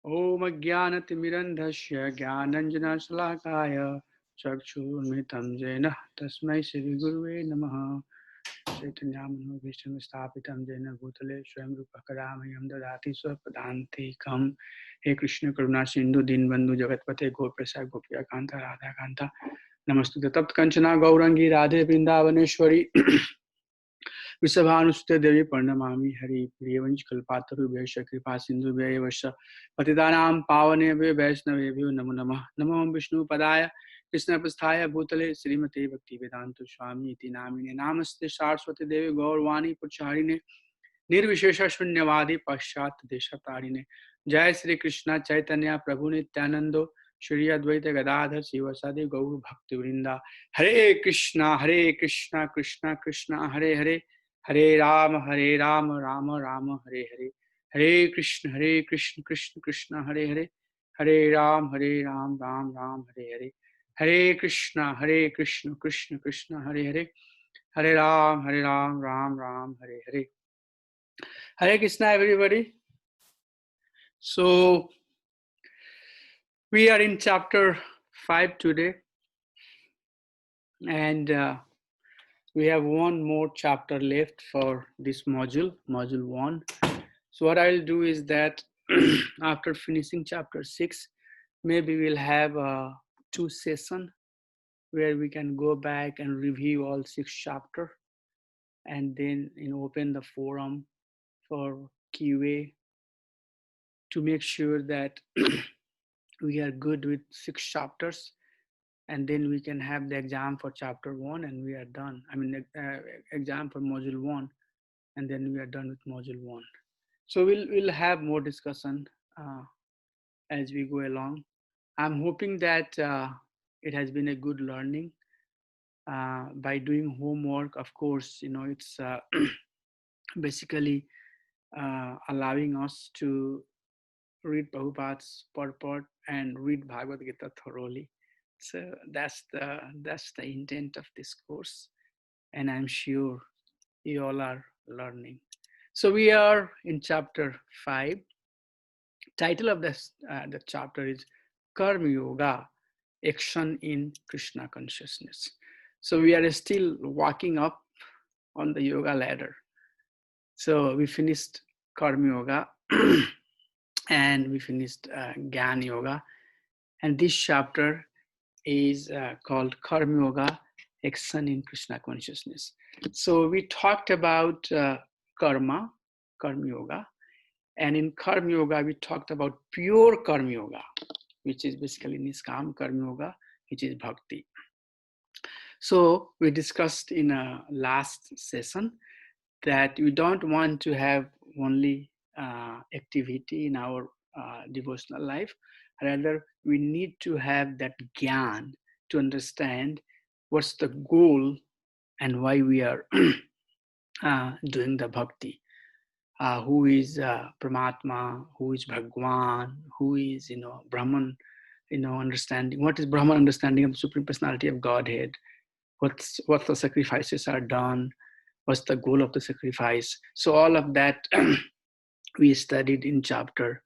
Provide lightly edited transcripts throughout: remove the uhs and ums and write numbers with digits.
Om Ajnanatimirandhasya Jnananjana-shalakaya Chakshurmritam Jena Tasmai Shri Guruve Namaha Chaitanya Vishnu Stapitam Jena Bhutale Swayam Rupa Kadamayam Dadati Swapadantikam. He Krishna Karuna Sindhu Dinbandhu Jagatpate Goprasa Gopya Kanta Radha Kanta Namaste Tapt Kanchana Gaurangi Radhe Vrindavaneshwari वृषभानुसुते देवी प्रणमामि हरि प्रियवंश कल्पातरुभ्यश्च कृपा सिन्धुभ्यश्च पतितानां पावनेभ्यो वैष्णवेभ्यो नमो नमः नमो विष्णुपदाय कृष्णप्रस्थाय भूतले श्रीमते भक्तिवेदान्त स्वामी इति नामिने नामस्ते सारस्वती देवी गौरवाणी प्रचारिणे निर्विशेष शून्यवादी पश्चात देशतारिणे जय श्री कृष्ण चैतन्य प्रभु नित्यानंदो श्री अद्वैत गदाधर शिवसादि गौर भक्ति वृंदा हरे Krishna Krishna Krishna Hare Hare Hare Ram Ram Ram Hare Hare Hare Krishna Krishna Krishna Hare Hare Hare Ram Ram Ram Hare Hare Hare Krishna Krishna Krishna Hare Hare Hare Ram Ram Ram Hare Hare Hare Krishna, everybody. So, we are in chapter 5 today, and we have one more chapter left for this module, module 1. So, what I'll do is that after finishing chapter 6, maybe we'll have 2 sessions where we can go back and review all 6 chapters and then open the forum for QA to make sure that we are good with 6 chapters, and then we can have the exam for chapter 1 and we are done. I mean, exam for module 1 and then we are done with module 1. So we'll have more discussion as we go along. I'm hoping that it has been a good learning by doing homework. Of course, it's basically allowing us to read Prabhupada's purport and read Bhagavad Gita thoroughly. So that's the intent of this course, and I'm sure you all are learning. So we are in chapter 5. Title of the chapter is Karma Yoga, Action in Krishna Consciousness. So we are still walking up on the yoga ladder. So we finished Karma Yoga and we finished Gyan Yoga, and this chapter is called Karma Yoga, Action in Krishna Consciousness. So we talked about Karma Yoga, and in Karma Yoga we talked about pure Karma Yoga, which is basically Niskam Karma Yoga, which is Bhakti. So we discussed in a last session that we don't want to have only activity in our devotional life. Rather, we need to have that gyan to understand what's the goal and why we are doing the bhakti. Who is Paramatma, who is Bhagwan, who is, Brahman, understanding. What is Brahman understanding of the Supreme Personality of Godhead? What the sacrifices are done? What's the goal of the sacrifice? So all of that we studied in chapter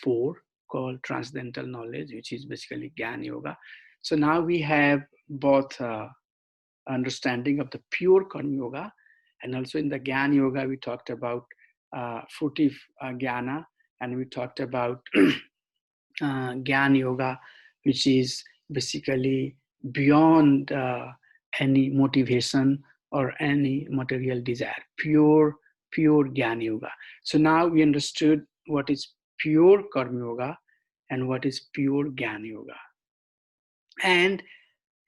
4 called Transcendental Knowledge, which is basically Gyan Yoga. So now we have both understanding of the pure Karma Yoga, and also in the Gyan Yoga we talked about fruitive Jnana, and we talked about Gyan Yoga, which is basically beyond any motivation or any material desire, pure Gyan Yoga. So now we understood what is pure Karma Yoga and what is pure Gyan Yoga. And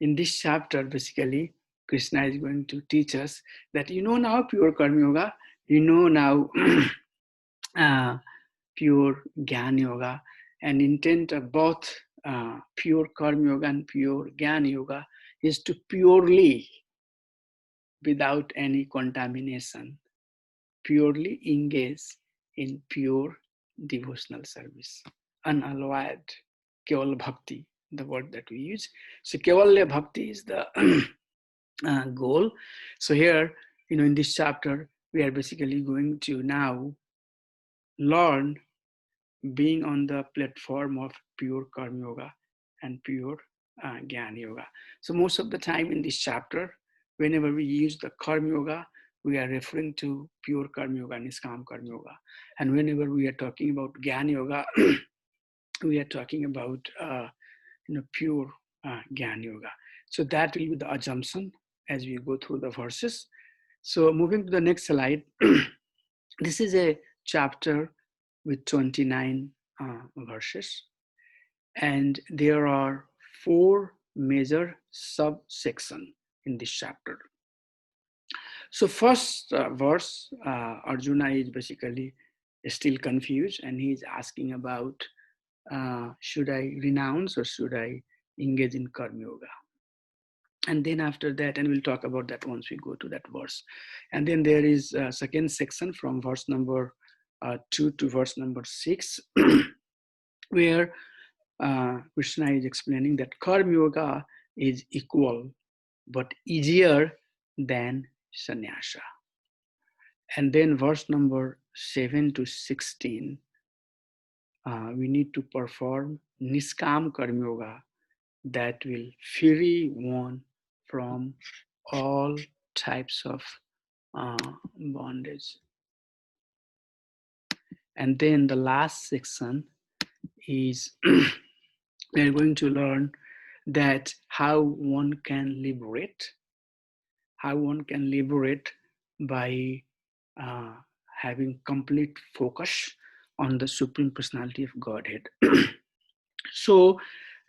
in this chapter, basically, Krishna is going to teach us that now pure Karma Yoga, now pure Gyan Yoga, and intent of both pure Karma Yoga and pure Gyan Yoga is to purely, without any contamination, purely engage in pure devotional service, unalloyed, Keval Bhakti, the word that we use. So Kevalya Bhakti is the goal. So here, in this chapter, we are basically going to now learn being on the platform of pure Karma Yoga and pure Gyan Yoga. So most of the time in this chapter, whenever we use the Karma Yoga, we are referring to pure Karma Yoga, Niskam Karma Yoga. And whenever we are talking about Gyan Yoga, we are talking about pure Gyan Yoga. So that will be the assumption as we go through the verses. So moving to the next slide, this is a chapter with 29 verses, and there are 4 major subsections in this chapter. So first verse, Arjuna is basically still confused, and he's asking about should I renounce or should I engage in Karma Yoga? And then after that, and we'll talk about that once we go to that verse. And then there is a second section from verse number 2 to verse number 6, where Krishna is explaining that Karma Yoga is equal but easier than sannyasa. And then verse number 7 to 16, we need to perform Niskam Karma Yoga that will free one from all types of bondage. And then the last section is we're going to learn that how one can liberate by having complete focus on the Supreme Personality of Godhead. So,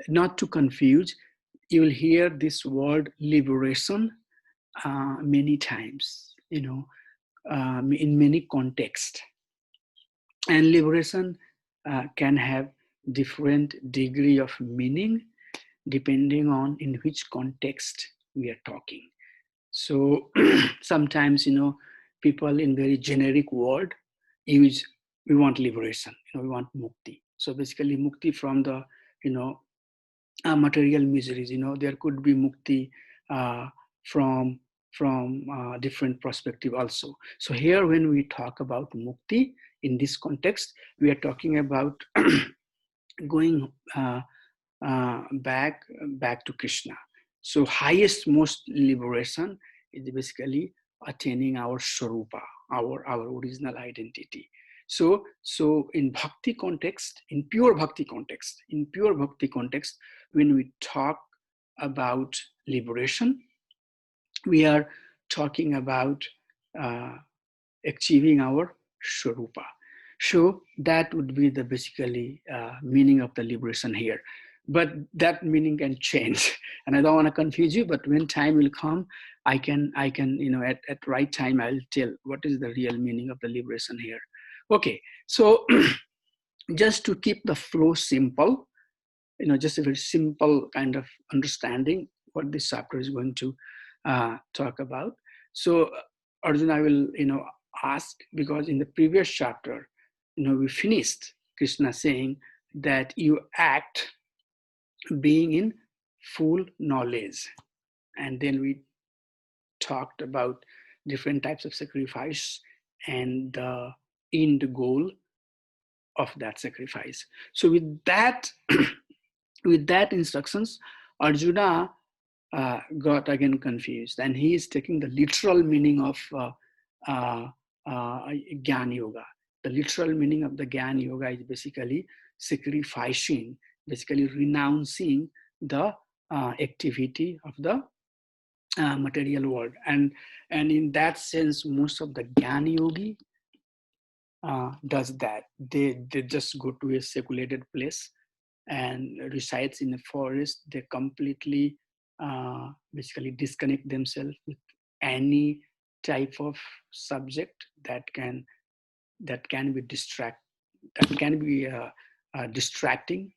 not to confuse, you will hear this word liberation many times, in many contexts. And liberation can have different degree of meaning depending on in which context we are talking. So sometimes, people in very generic word use, we want liberation, we want mukti. So basically mukti from the, material miseries, there could be mukti from different perspective also. So here when we talk about mukti in this context, we are talking about going back to Krishna. So highest, most liberation is basically attaining our Swarupa, our original identity. So in bhakti context, in pure bhakti context, when we talk about liberation, we are talking about achieving our Swarupa. So that would be the basically meaning of the liberation here. But that meaning can change, and I don't want to confuse you. But when time will come, I can at right time I'll tell what is the real meaning of the liberation here. Okay, so just to keep the flow simple, just a very simple kind of understanding what this chapter is going to talk about. So Arjuna will ask, because in the previous chapter, we finished Krishna saying that you act being in full knowledge, and then we talked about different types of sacrifice and the end goal of that sacrifice. So with that instructions, Arjuna got again confused, and he is taking the literal meaning of Gyan Yoga. The literal meaning of the Gyan Yoga is basically sacrificing, basically renouncing the activity of the material world. And in that sense, most of the Gyan Yogi does that. They just go to a secluded place and resides in a forest. They completely basically disconnect themselves with any type of subject that can be distracting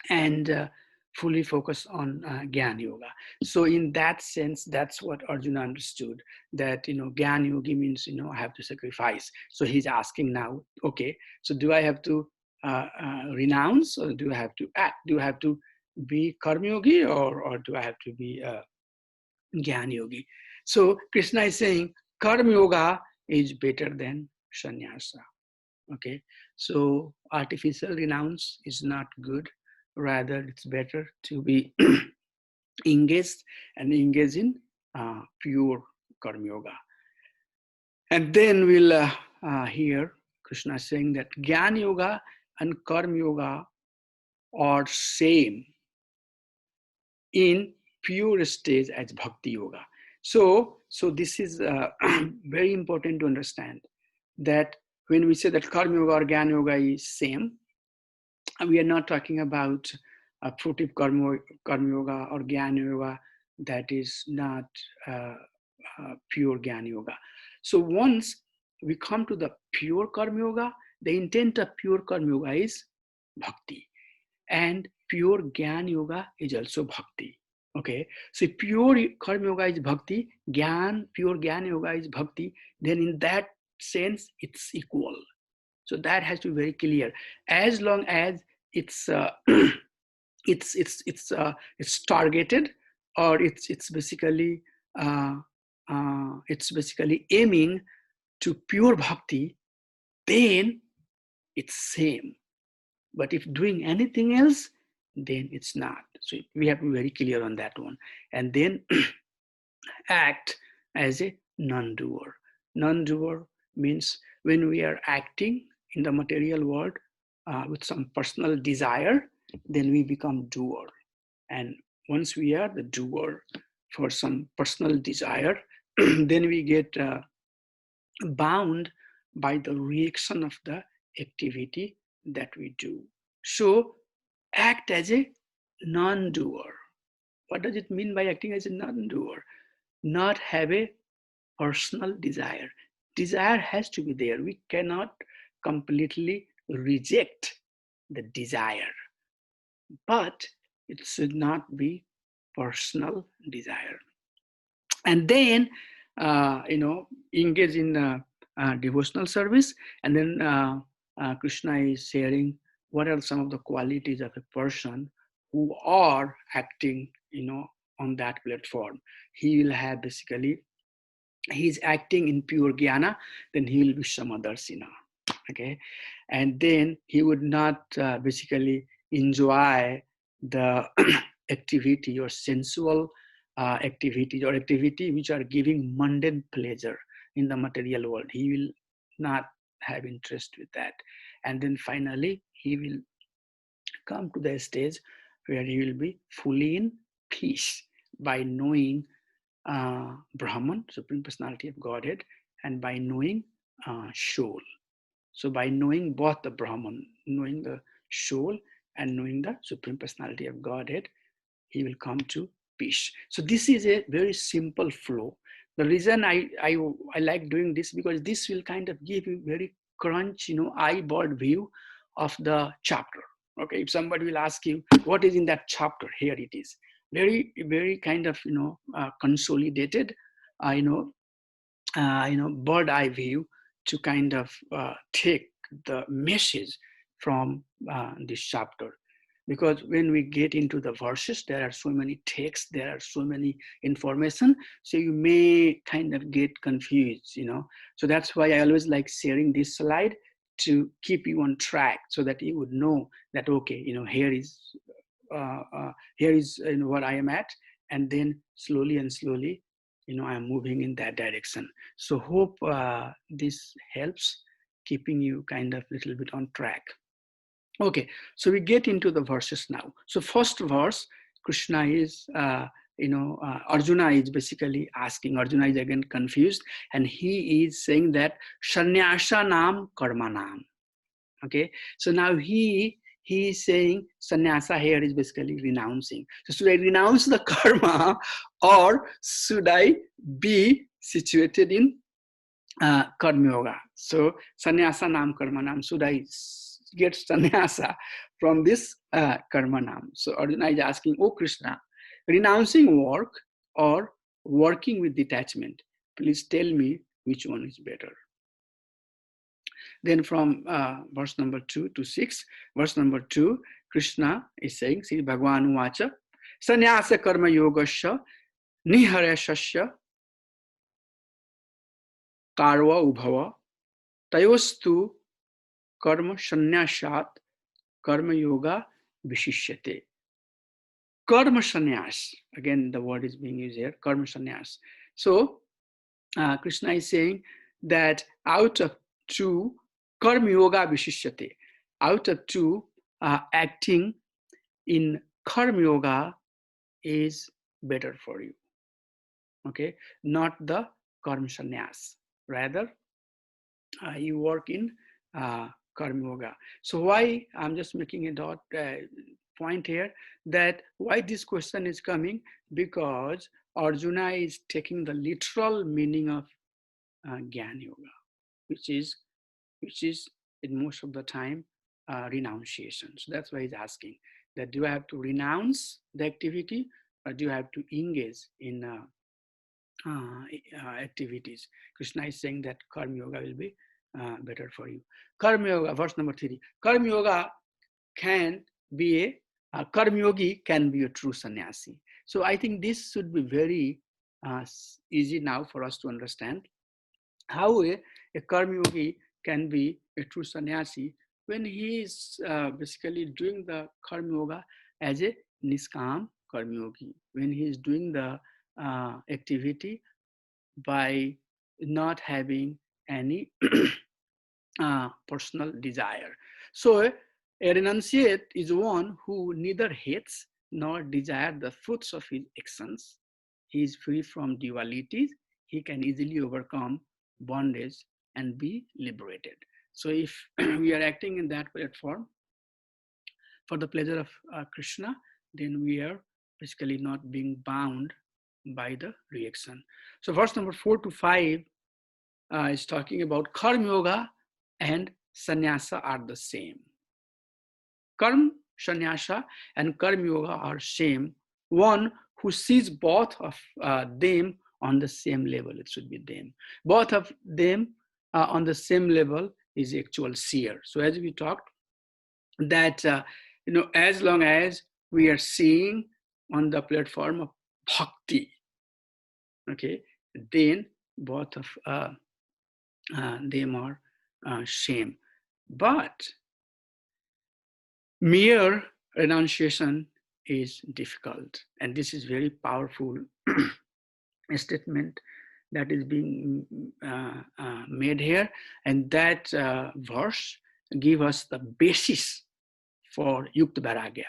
and fully focus on Gyan Yoga. So in that sense, that's what Arjuna understood, that Gyan Yogi means I have to sacrifice. So he's asking now, okay, so do I have to renounce, or do I have to act? Do I have to be Karma Yogi, or do I have to be Gyan Yogi? So Krishna is saying Karma Yoga is better than sannyasa. Okay, so artificial renounce is not good. Rather, it's better to be engaged and engage in pure karma yoga. And then we'll hear Krishna saying that Jnana yoga and karma yoga are same in pure stage as bhakti yoga. So this is very important to understand that when we say that karma yoga or Jnana yoga is same, we are not talking about a fruitive karma yoga or Jnana yoga that is not pure Jnana yoga. So once we come to the pure karma yoga, the intent of pure karma yoga is bhakti, and pure Jnana yoga is also bhakti. Okay, so if pure karma yoga is bhakti, pure Jnana yoga is bhakti, then in that sense it's equal. So that has to be very clear. As long as it's it's targeted, or uh, it's basically aiming to pure bhakti, then it's same. But if doing anything else, then it's not. So we have to be very clear on that one. And then act as a non-doer. Non-doer means when we are acting in the material world with some personal desire, then we become doer. And once we are the doer for some personal desire, then we get bound by the reaction of the activity that we do. So act as a non-doer. What does it mean by acting as a non-doer? Not have a personal desire. Desire has to be there. We cannot completely reject the desire, but it should not be personal desire. And then, engage in devotional service. And then Krishna is sharing what are some of the qualities of a person who are acting, on that platform. He will have basically, he's acting in pure jnana, then he will be Samadarshina. Okay, and then he would not basically enjoy the activity or sensual activities or activity which are giving mundane pleasure in the material world. He will not have interest with that. And then finally he will come to the stage where he will be fully in peace by knowing Brahman, Supreme Personality of Godhead, and by knowing soul. So by knowing both the Brahman, knowing the soul, and knowing the Supreme Personality of Godhead, he will come to peace. So this is a very simple flow. The reason I like doing this, because this will kind of give you very crunch, eyeball view of the chapter. Okay, if somebody will ask you what is in that chapter, here it is. Very, very kind of consolidated, bird eye view to kind of take the message from this chapter. Because when we get into the verses, there are so many texts, there are so many information, so you may kind of get confused. So that's why I always like sharing this slide to keep you on track, so that you would know that, okay, here is what I am at, and then slowly and slowly, I am moving in that direction. So hope this helps keeping you kind of little bit on track. Okay, so we get into the verses now. So first verse, Krishna is, Arjuna is basically asking. Arjuna is again confused, and he is saying that Sannyasa nam karma nam. Okay, so now he is saying sannyasa here is basically renouncing. So should I renounce the karma, or should I be situated in karma yoga? So sannyasa nam karma nam, should I get sannyasa from this karma nam? So Arjuna is asking, oh Krishna, renouncing work or working with detachment, please tell me which one is better. Then from verse number 2 to 6, verse number 2, Krishna is saying, see, Bhagwan Uvacha, Sannyasa Karma Yogasya Niharashasya Karva Ubhava Tayostu karma sannyasat karma yoga vishishyate. Karma sannyas, again the word is being used here, karma sannyas. So Krishna is saying that out of two, karma yoga vishishyate, out of two, acting in karma yoga is better for you. Okay, not the karma sannyas. Rather, you work in karma yoga. So why I'm just making a point here that why this question is coming, because Arjuna is taking the literal meaning of Gyan Yoga, which is in most of the time renunciation. So that's why he's asking that do I have to renounce the activity or do you have to engage in activities? Krishna is saying that Karma Yoga will be better for you. Karma Yoga, verse number 3. Karma Yoga can be Karma Yogi can be a true sannyasi. So I think this should be very easy now for us to understand how a Karma Yogi can be a true sannyasi when he is basically doing the Karma Yoga as a Niskam Karma Yogi, when he is doing the activity by not having any personal desire. So a renunciate is one who neither hates nor desires the fruits of his actions. He is free from dualities. He can easily overcome bondage and be liberated. So if we are acting in that platform for the pleasure of Krishna, then we are basically not being bound by the reaction. So verse number 4 to 5 is talking about Karma Yoga and Sannyasa are the same. Karma, Sannyasa and Karma Yoga are same. One who sees both of them on the same level, it should be them. Both of them on the same level is actual seer. So as we talked, that as long as we are seeing on the platform of Bhakti, okay, then both of them are same. But mere renunciation is difficult, and this is very powerful statement that is being made here, and that verse give us the basis for Yukta Vairagya,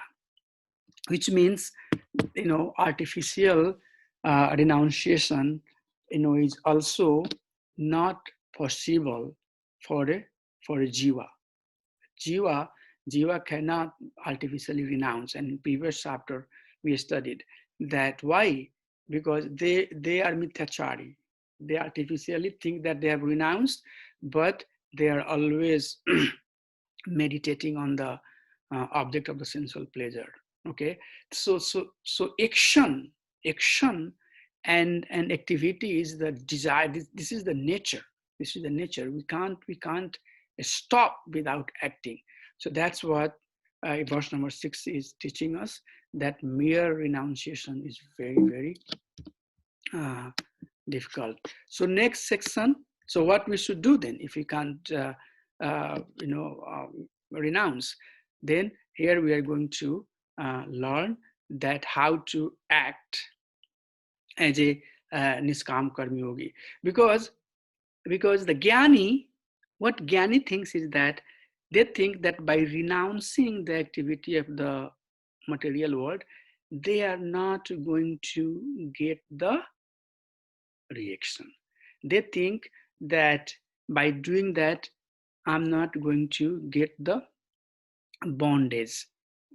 which means artificial renunciation is also not possible for a jiva. Jiva cannot artificially renounce. And in previous chapter we studied that why? Because they are mithyachari. They artificially think that they have renounced, but they are always meditating on the object of the sensual pleasure. Okay, so action and activity is the desire. This is the nature. This is the nature. We can't stop without acting. So that's what verse number 6 is teaching us, that mere renunciation is very, very difficult. So next section. So what we should do then if we can't renounce? Then here we are going to learn that how to act as a Niskam Karma Yogi. Because the Jnani, what Jnani thinks is that they think that by renouncing the activity of the material world, they are not going to get the reaction. They think that by doing that, I'm not going to get the bondage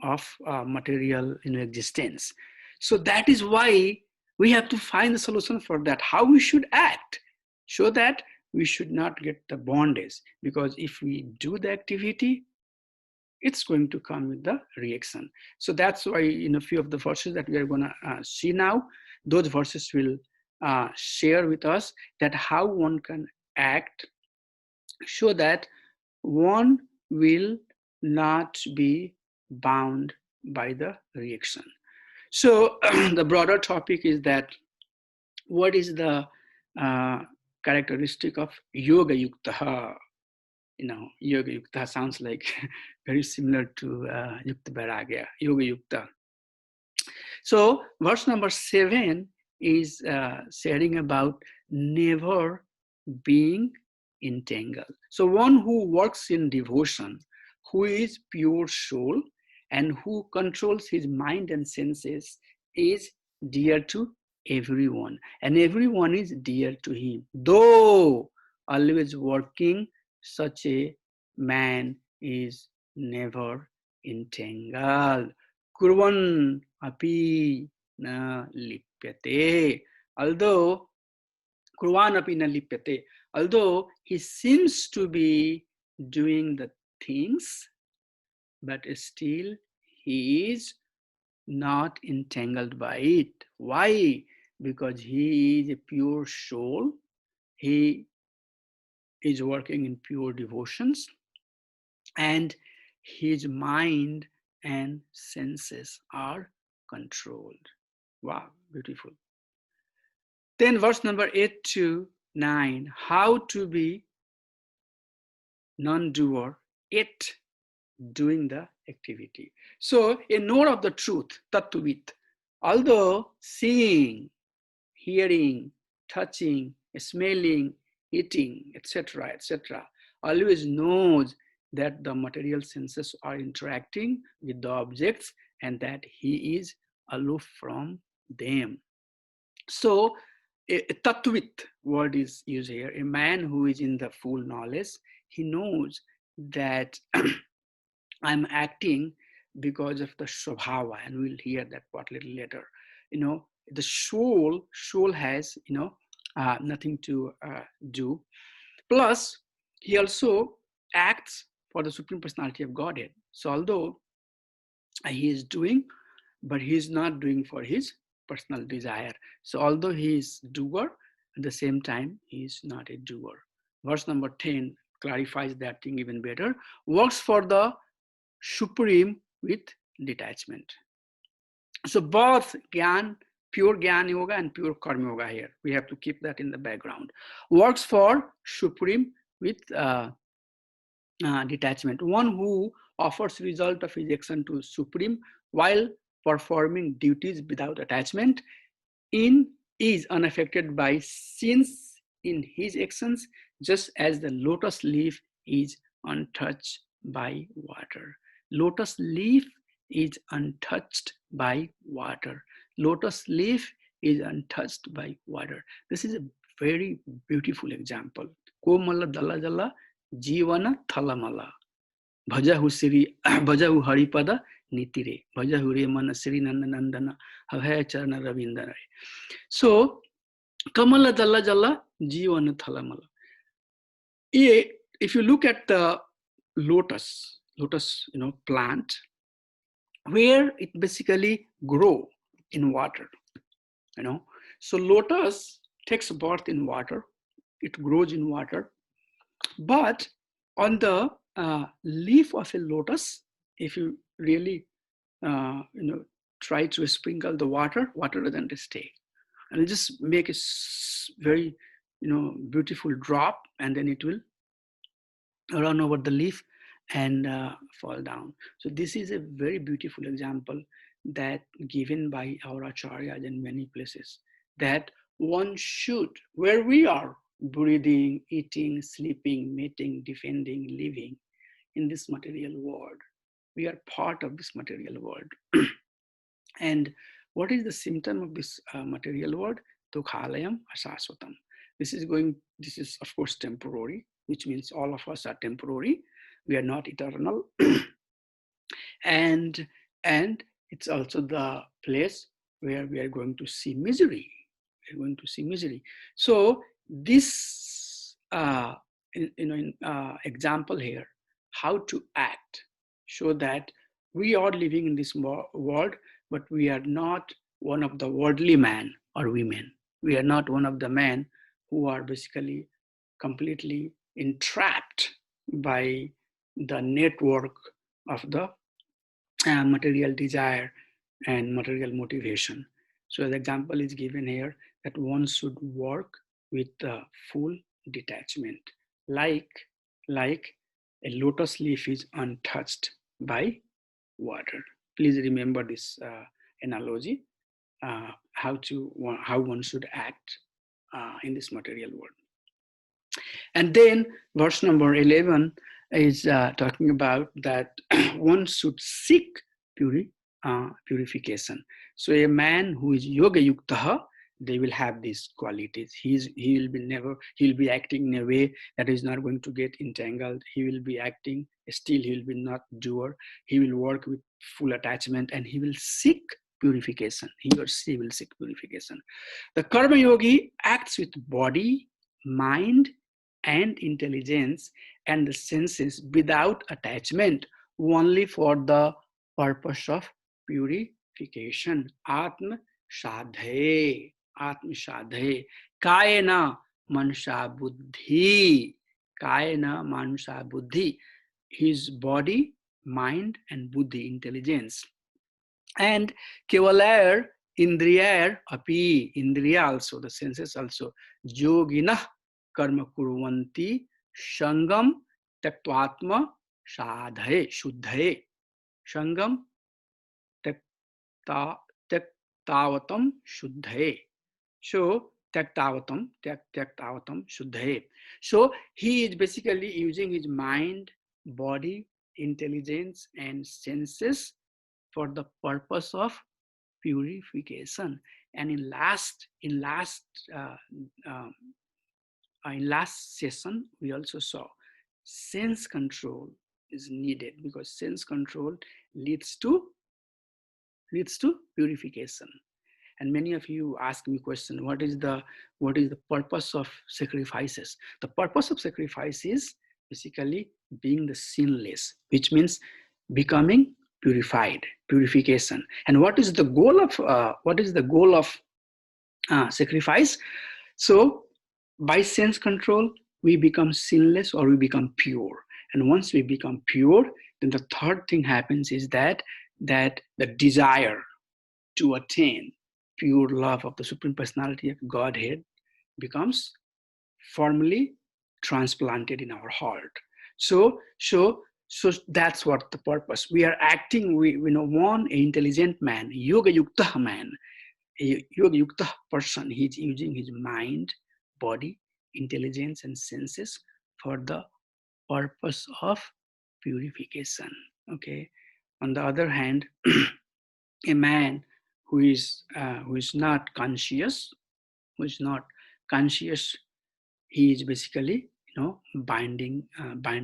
of material existence. So that is why we have to find the solution for that, how we should act so that we should not get the bondage. Because if we do the activity, it's going to come with the reaction. So that's why in a few of the verses that we are going to see now, those verses will share with us that how one can act so that one will not be bound by the reaction. So the broader topic is that what is the characteristic of yoga yuktaha? Yoga Yukta sounds like very similar to Yukta Vairagya, Yoga Yukta. So verse number 7 is sharing about never being entangled. So one who works in devotion, who is pure soul, and who controls his mind and senses is dear to everyone, and everyone is dear to him. Though always working, such a man is never entangled. Kurvan api na lipyate. Although Kurvan api na lipyate. Although he seems to be doing the things, but still he is not entangled by it. Why? Because he is a pure soul. He is working in pure devotions, and his mind and senses are controlled. Wow, beautiful. Then verse number 8 to 9, how to be non-doer, yet doing the activity. So a knower of the truth, tattuvit, although seeing, hearing, touching, smelling, eating, etc., etc., always knows that the material senses are interacting with the objects and that he is aloof from them. So a tattwit word is used here. A man who is in the full knowledge, he knows that I'm acting because of the swabhava, and we'll hear that part a little later. The soul has, nothing to do. Plus, he also acts for the Supreme Personality of Godhead. So although he is doing, but he is not doing for his personal desire. So although he is doer, at the same time, he is not a doer. Verse number 10 clarifies that thing even better. Works for the Supreme with detachment. So both Gyan, pure Gyan Yoga and pure Karma Yoga here. We have to keep that in the background. Works for Supreme with detachment. One who offers result of his action to Supreme while performing duties without attachment is unaffected by sins in his actions, just as the lotus leaf is untouched by water. Lotus leaf is untouched by water. Lotus leaf is untouched by water. This is a very beautiful example. Komala dala jala jivana thalamala. Bhajahu Siri, Bhajahu Haripada Nitire, Bhajahu Remana Sri Nandana, Havaya Charana Ravindara. So, Kamala Dalla Jalla, Jivana Thalamala. If you look at the lotus, plant, where it basically grow in water, So lotus takes birth in water, it grows in water, but on the leaf of a lotus, if you really, try to sprinkle the water doesn't stay. And just make a very, beautiful drop, and then it will run over the leaf and fall down. So this is a very beautiful example that given by our acharyas in many places, that one should, where we are, breathing, eating, sleeping, mating, defending, living in this material world. We are part of this material world. And what is the symptom of this material world? Dukhalayam asaswatam. This is of course temporary, which means all of us are temporary. We are not eternal. and it's also the place where we are going to see misery. We're going to see misery. So this example here, how to act, show that we are living in this world, but we are not one of the worldly men or women. We are not one of the men who are basically completely entrapped by the network of the material desire and material motivation. So the example is given here that one should work with full detachment, like A lotus leaf is untouched by water. Please remember this analogy, how one should act in this material world. And then verse number 11 is talking about that one should seek purification. So a man who is yoga yukta, they will have these qualities. He will be acting in a way that is not going to get entangled. He will be acting still, he will be not doer. He will work with full attachment and he will seek purification. He or she will seek purification. The karma yogi acts with body, mind, and intelligence and the senses without attachment, only for the purpose of purification. Atma Shadhe. Atma Shadhe. Kayena Mansha Buddhi. Kayena Mansha Buddhi. His body, mind, and buddhi, intelligence. And Kevalayar, Indriyar, Api, Indriya also, the senses also. Yogina karma kurvanti shangam taktvatma sadhaye shuddhaye. Shangam taktavatam shuddhaye. So taktavatam shuddhaye. So he is basically using his mind, body, intelligence, and senses for the purpose of purification. And in last session, we also saw sense control is needed, because sense control leads to purification. And many of you ask me question, what is the purpose of sacrifices? The purpose of sacrifice is basically being the sinless, which means becoming purified, purification. And what is the goal of sacrifice? So by sense control, we become sinless or we become pure. And once we become pure, then the third thing happens is that the desire to attain pure love of the Supreme Personality of Godhead becomes firmly transplanted in our heart. So that's what the purpose. We are acting, we one intelligent man, yoga yukta man, a yoga yukta person, he's using his mind, body, intelligence, and senses for the purpose of purification. Okay. On the other hand, a man who is not conscious, he is basically binding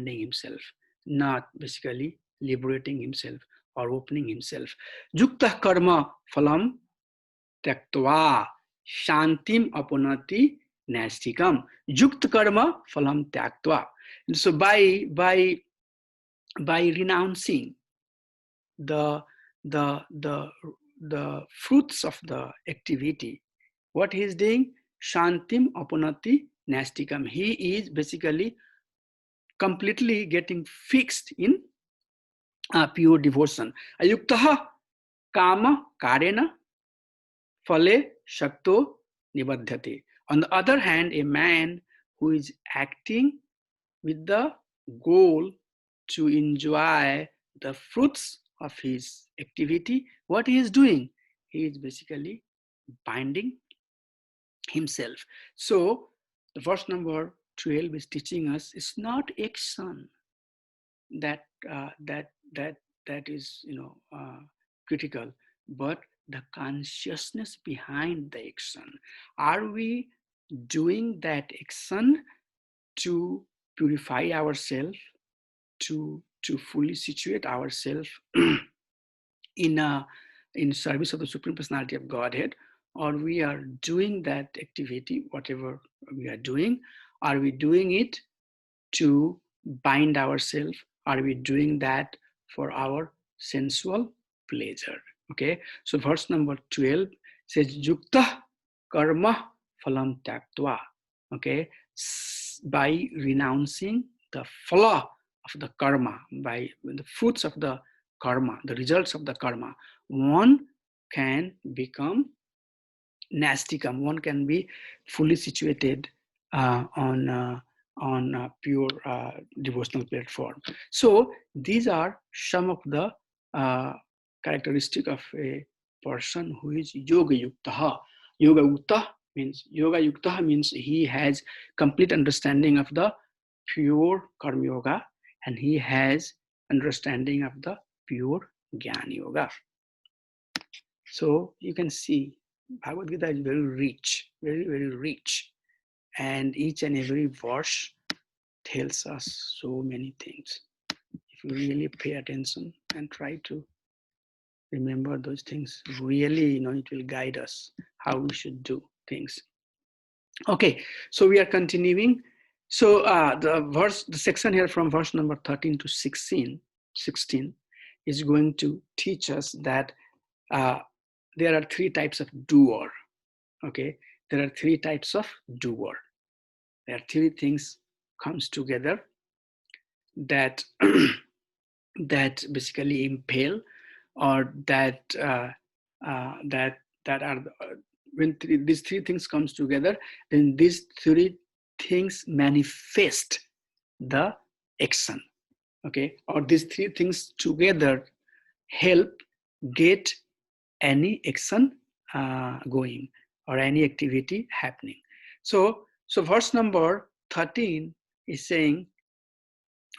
himself, not basically liberating himself or opening himself. Yukta karma phalam tyaktva shantim apunati nastikam. Yukt karma phalam tyaktva. So by renouncing the fruits of the activity, what he is doing, shantim apunati nastikam, he is basically completely getting fixed in pure devotion. Ayuktaha kama karena phale shakto nibadhyate. On the other hand, a man who is acting with the goal to enjoy the fruits of his activity, what he is doing? He is basically binding himself. So the verse number 12 is teaching us it's not action that is critical, but the consciousness behind the action. Are we doing that action to purify ourselves, to fully situate ourselves in service of the Supreme Personality of Godhead, or we are doing that activity, whatever we are doing, are we doing it to bind ourselves? Are we doing that for our sensual pleasure? Okay, so verse number 12 says, Yukta karma phalam tyaktva. Okay, by renouncing the phala of the karma, by the fruits of the karma, the results of the karma, one can become nastikam, one can be fully situated on on a pure devotional platform. So these are some of the characteristic of a person who is yoga yukta. Yoga yukta means he has complete understanding of the pure karma yoga, and he has understanding of the pure jnana yoga. So you can see Bhagavad Gita is very rich, very, very rich. And each and every verse tells us so many things. If you really pay attention and try to remember those things, really, it will guide us how we should do things. Okay, so we are continuing. So the section here from verse number 13 to 16 is going to teach us that there are three types of doer. Okay, there are three types of doer. There are three things comes together that that basically impale, or that that are when these three things comes together, then these three things manifest the action. Okay, or these three things together help get any action going, or any activity happening. So verse number 13 is saying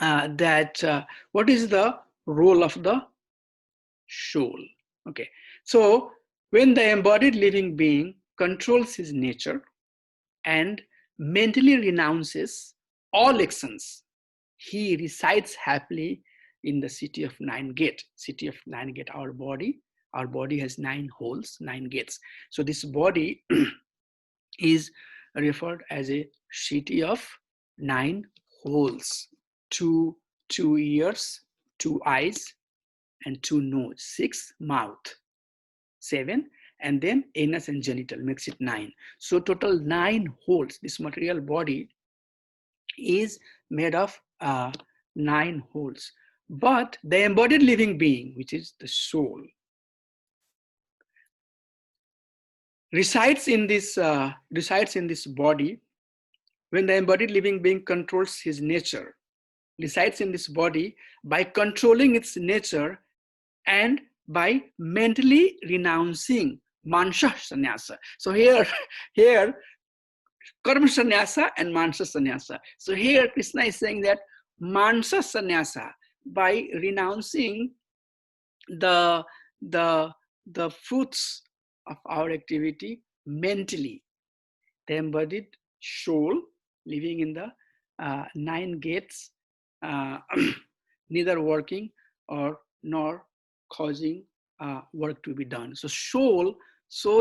that what is the role of the soul? Okay, so when the embodied living being controls his nature and mentally renounces all actions, he resides happily in the city of nine gate. City of nine gate. Our body has 9 holes, 9 gates. So this body is referred as a city of 9 holes. Two ears, 2 eyes, and 2 nose, 6 mouth, 7, and then anus and genital makes it 9. So total 9 holes. This material body is made of 9 holes. But the embodied living being, which is the soul, resides in this body. When the embodied living being controls his nature, resides in this body by controlling its nature and by mentally renouncing mansa sannyasa. So here karma sannyasa and mansa sannyasa. So here Krishna is saying that mansa sannyasa, by renouncing the fruits of our activity mentally, the embodied soul living in the 9 gates, neither working or nor causing work to be done. So soul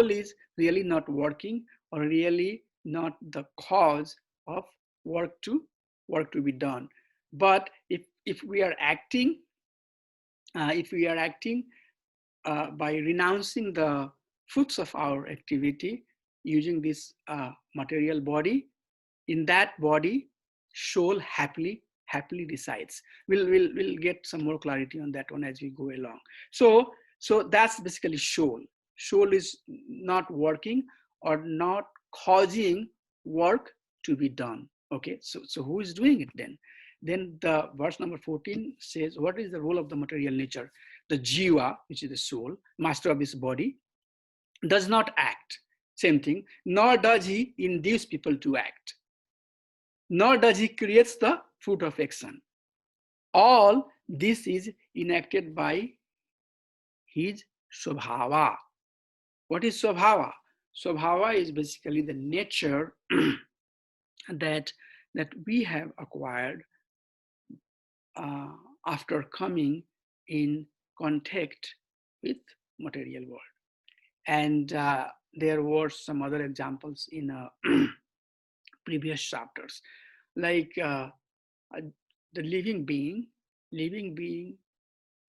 is really not working, or really not the cause of work to be done. But if we are acting by renouncing the fruits of our activity using this material body, in that body soul happily resides. We'll get some more clarity on that one as we go along. So that's basically soul. Soul is not working or not causing work to be done. Okay, so who is doing it then? Then the verse number 14 says, what is the role of the material nature? The jiva, which is the soul, master of this body, does not act. Same thing, nor does he induce people to act, nor does he create the fruit of action. All this is enacted by his swabhava. What is swabhava? Swabhava is basically the nature that we have acquired after coming in contact with material world. And there were some other examples in previous chapters, like the living being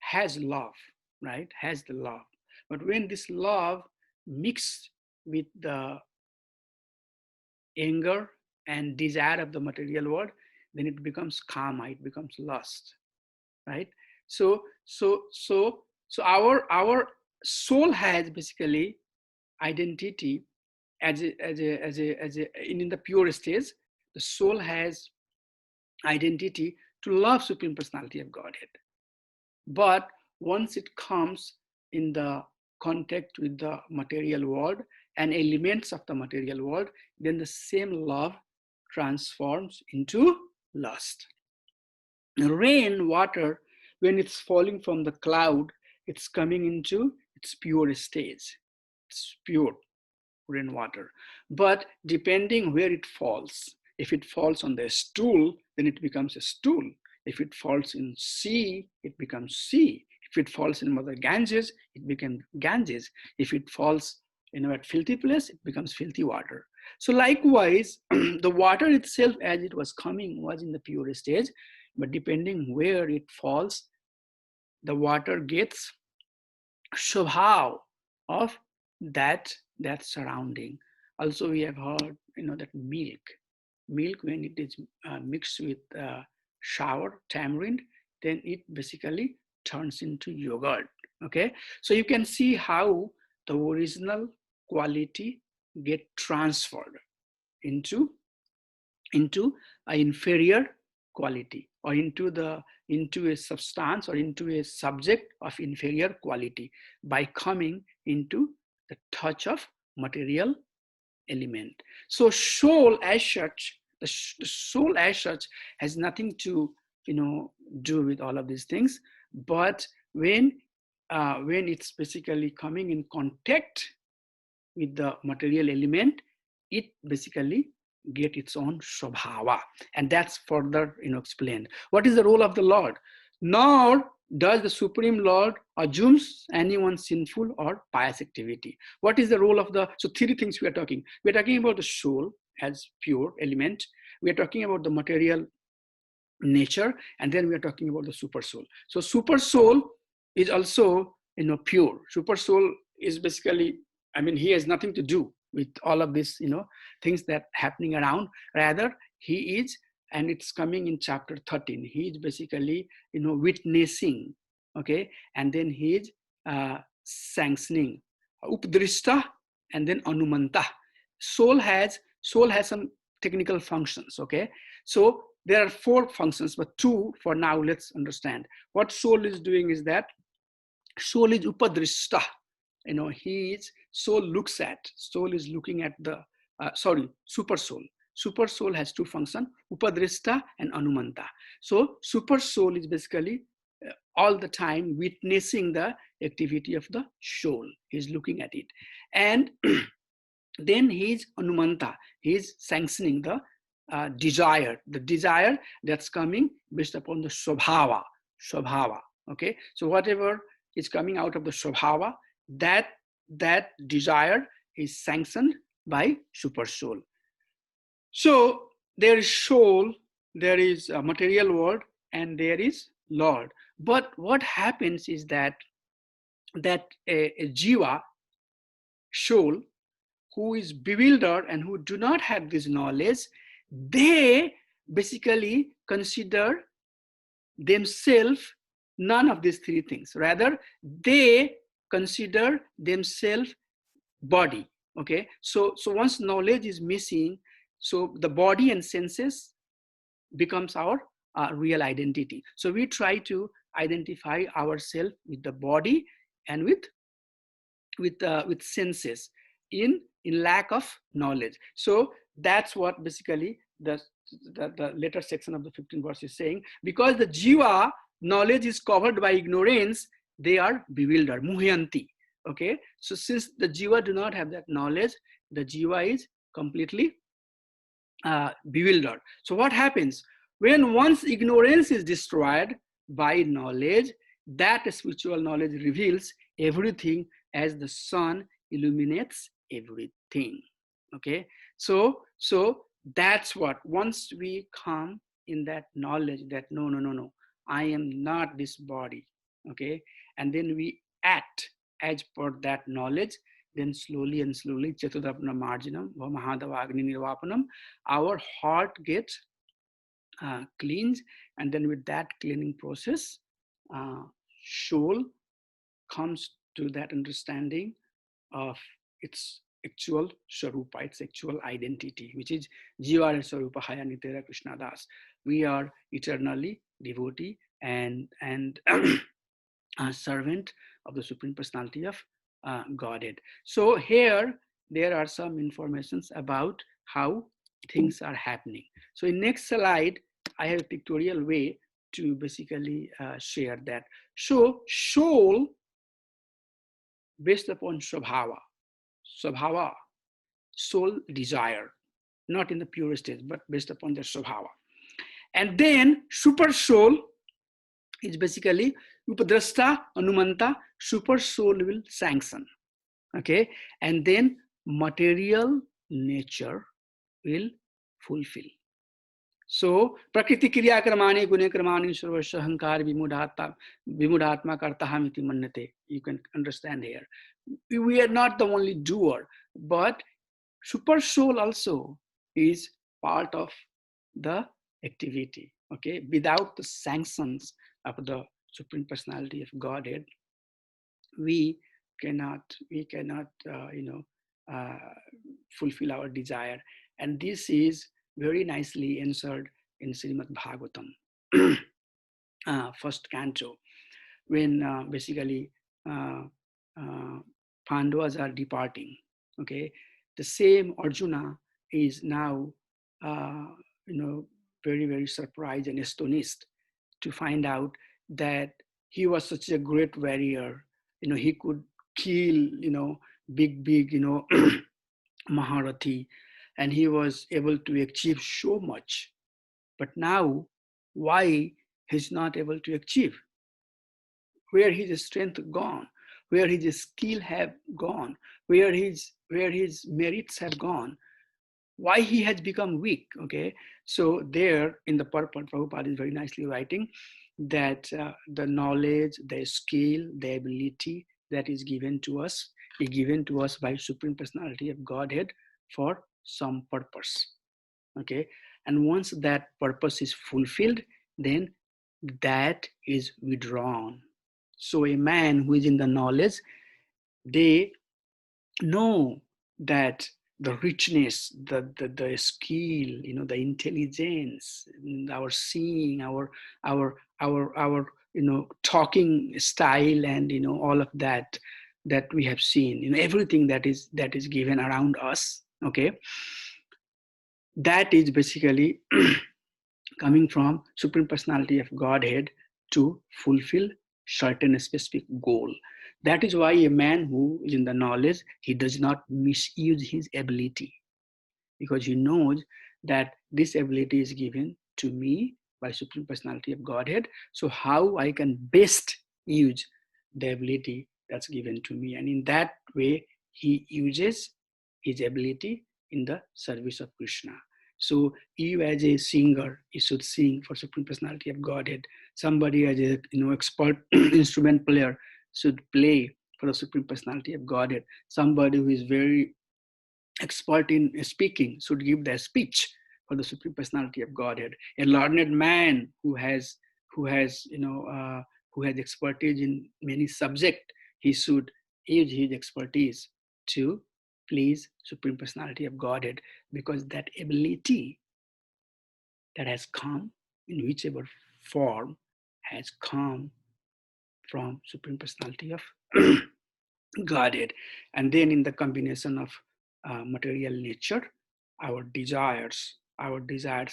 has love, right? Has the love. But when this love mixed with the anger and desire of the material world, then it becomes kama, it becomes lust, right? So our soul has basically identity as a in the pure stage. The soul has identity to love Supreme Personality of Godhead. But once it comes in the contact with the material world and elements of the material world, then the same love transforms into lust. Rain, water, when it's falling from the cloud, it's coming into its pure stage. It's pure rainwater. But depending where it falls, if it falls on the stool, then it becomes a stool. If it falls in sea, it becomes sea. If it falls in Mother Ganges, it becomes Ganges. If it falls at filthy place, it becomes filthy water. So likewise, the water itself as it was coming was in the pure stage, but depending where it falls, the water gets shobhav of that surrounding. Also, we have heard that milk when it is mixed with sour tamarind, then it basically turns into yogurt. Okay, so you can see how the original quality get transferred into an inferior quality, or into a substance or into a subject of inferior quality by coming into the touch of material element. So soul as such, the soul as such has nothing to do with all of these things. But when it's basically coming in contact with the material element, it basically get its own swabhava, and that's further explained. What is the role of the Lord? Nor does the Supreme Lord assumes anyone sinful or pious activity. What is the role of the, so three things we are talking. We are talking about the soul as pure element. We are talking about the material nature, and then we are talking about the super soul. So super soul is also pure. Super soul is basically, he has nothing to do with all of this things that happening around. Rather, he is, and it's coming in chapter 13, he is basically witnessing. Okay, and then he is sanctioning, updrishta, and then anumanta. Soul has some technical functions. Okay, so there are four functions, but two for now. Let's understand what soul is doing. Is that soul is upadrishta. He is, soul looks at, soul is looking at the super soul. Super soul has two functions, upadrishta and anumanta. So super soul is basically all the time witnessing the activity of the soul. He's looking at it, and then he's anumanta, he's sanctioning the the desire that's coming based upon the swabhava. Okay, so whatever is coming out of the swabhava, that desire is sanctioned by super soul. So there is soul, there is a material world, and there is Lord. But what happens is that a jiva, soul, who is bewildered and who do not have this knowledge, they basically consider themselves none of these three things. Rather, they consider themselves body. Okay, so once knowledge is missing, so the body and senses becomes our real identity. So we try to identify ourselves with the body and with senses in lack of knowledge. So that's what basically the later section of the 15th verse is saying. Because the jiva knowledge is covered by ignorance, they are bewildered, muhyanti. Okay, so since the jiva do not have that knowledge, the jiva is completely bewildered. So what happens when once ignorance is destroyed by knowledge? That spiritual knowledge reveals everything as the sun illuminates everything. Okay, so that's what, once we come in that knowledge that no, I am not this body. Okay, and then we act as per that knowledge, then slowly and slowly, Chetudapna Marginam, Mahadava Agni Nirvapanam, our heart gets cleansed, and then with that cleaning process, soul comes to that understanding of its actual Swarupa, its actual identity, which is Jivara Swarupa Hayanitera Krishna Das. We are eternally devotee and a servant of the Supreme Personality of Godhead. So here there are some informations about how things are happening. So in next slide, I have a pictorial way to basically share that. So soul based upon Swabhava, soul desire, not in the purest state, but based upon their Swabhava. And then super soul is basically Upadrasta, Anumanta, super soul will sanction. Okay, and then material nature will fulfill. So prakriti kriya kramani gune kramani sarvasya hankar vimudatma kartahamiti mannate. You can understand here. We are not the only doer, but super soul also is part of the activity. Okay, without the sanctions of the Supreme Personality of Godhead, we cannot fulfill our desire. And this is very nicely answered in Srimad Bhagavatam, first canto, when basically uh, uh, Pandavas are departing. Okay, the same Arjuna is now uh, very, very surprised and astonished to find out that he was such a great warrior. He could kill big Maharathi, and he was able to achieve so much. But now, why he's not able to achieve? Where his strength gone? Where his skill have gone? Where his merits have gone? Why he has become weak? Okay, so there in the purport, Prabhupada is very nicely writing that the knowledge, the skill, the ability that is given to us is given to us by Supreme Personality of Godhead for some purpose. Okay, and once that purpose is fulfilled, then that is withdrawn. So a man who is in the knowledge, they know that the richness, the skill, the intelligence, our seeing, our talking style, and all of that we have seen, everything that is given around us. Okay, that is basically coming from Supreme Personality of Godhead to fulfill certain specific goal. That is why a man who is in the knowledge, he does not misuse his ability, because he knows that this ability is given to me by Supreme Personality of Godhead. So how I can best use the ability that's given to me. And in that way, he uses his ability in the service of Krishna. So you as a singer, you should sing for Supreme Personality of Godhead. Somebody as a expert instrument player should play for the Supreme Personality of Godhead. Somebody who is very expert in speaking should give their speech for the Supreme Personality of Godhead. A learned man who has expertise in many subjects, he should use his expertise to please Supreme Personality of Godhead, because that ability that has come in whichever form has come from Supreme Personality of Godhead. And then in the combination of material nature, our desires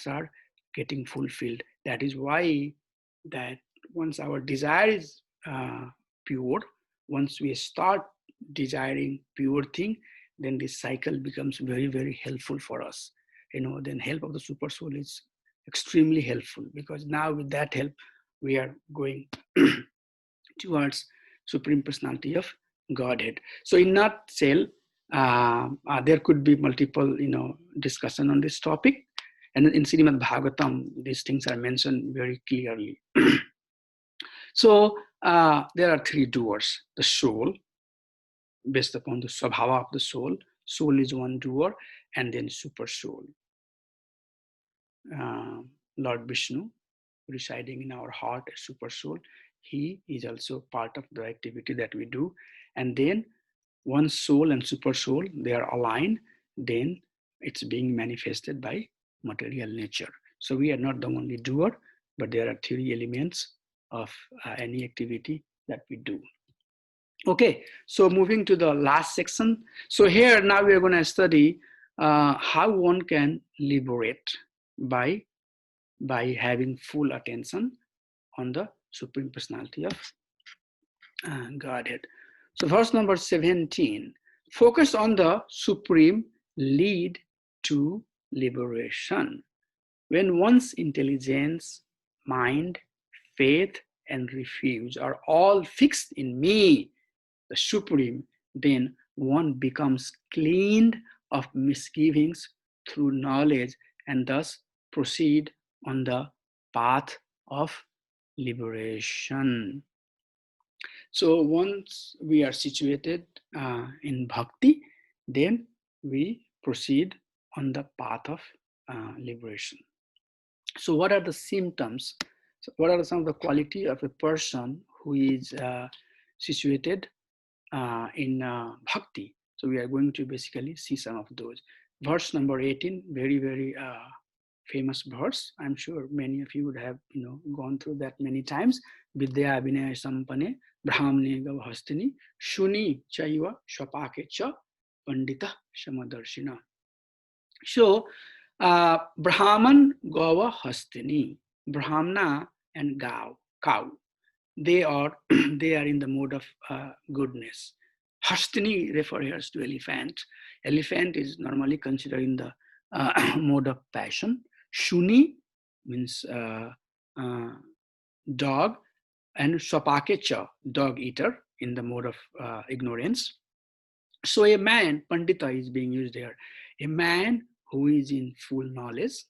are getting fulfilled. That is why that once our desire is pure, once we start desiring pure thing, then this cycle becomes very, very helpful for us. Then help of the super soul is extremely helpful, because now with that help, we are going towards Supreme Personality of Godhead. So in nutshell, there could be multiple, discussion on this topic. And in Srimad Bhagavatam, these things are mentioned very clearly. So there are three doers: the soul, based upon the swabhava of the soul. Soul is one doer, and then super soul. Lord Vishnu, residing in our heart as super soul, he is also part of the activity that we do. And then one soul and super soul, they are aligned, then it's being manifested by material nature. So we are not the only doer, but there are three elements of any activity that we do. Okay, so moving to the last section. So here now we are going to study how one can liberate by having full attention on the Supreme Personality of Godhead. So verse number 17, focus on the Supreme lead to liberation. When one's intelligence, mind, faith, and refuge are all fixed in me, the Supreme, then one becomes cleaned of misgivings through knowledge and thus proceed on the path of liberation. So once we are situated in bhakti, then we proceed on the path of liberation. So what are the symptoms? So what are some of the quality of a person who is situated in bhakti? So we are going to basically see some of those. Verse number 18, very, very famous verse. I'm sure many of you would have gone through that many times. Vidya abhinaya sampane brahmane gavahastini shuni chaiva shapake cha pandita shamadarshina. So Brahman Gava Hastini, Brahmana and cow, they are they are in the mode of goodness. Hastini refers to elephant. Elephant is normally considered in the mode of passion. Shuni means dog, and Swapakecha, dog eater, in the mode of ignorance. So a man, Pandita is being used there, a man who is in full knowledge,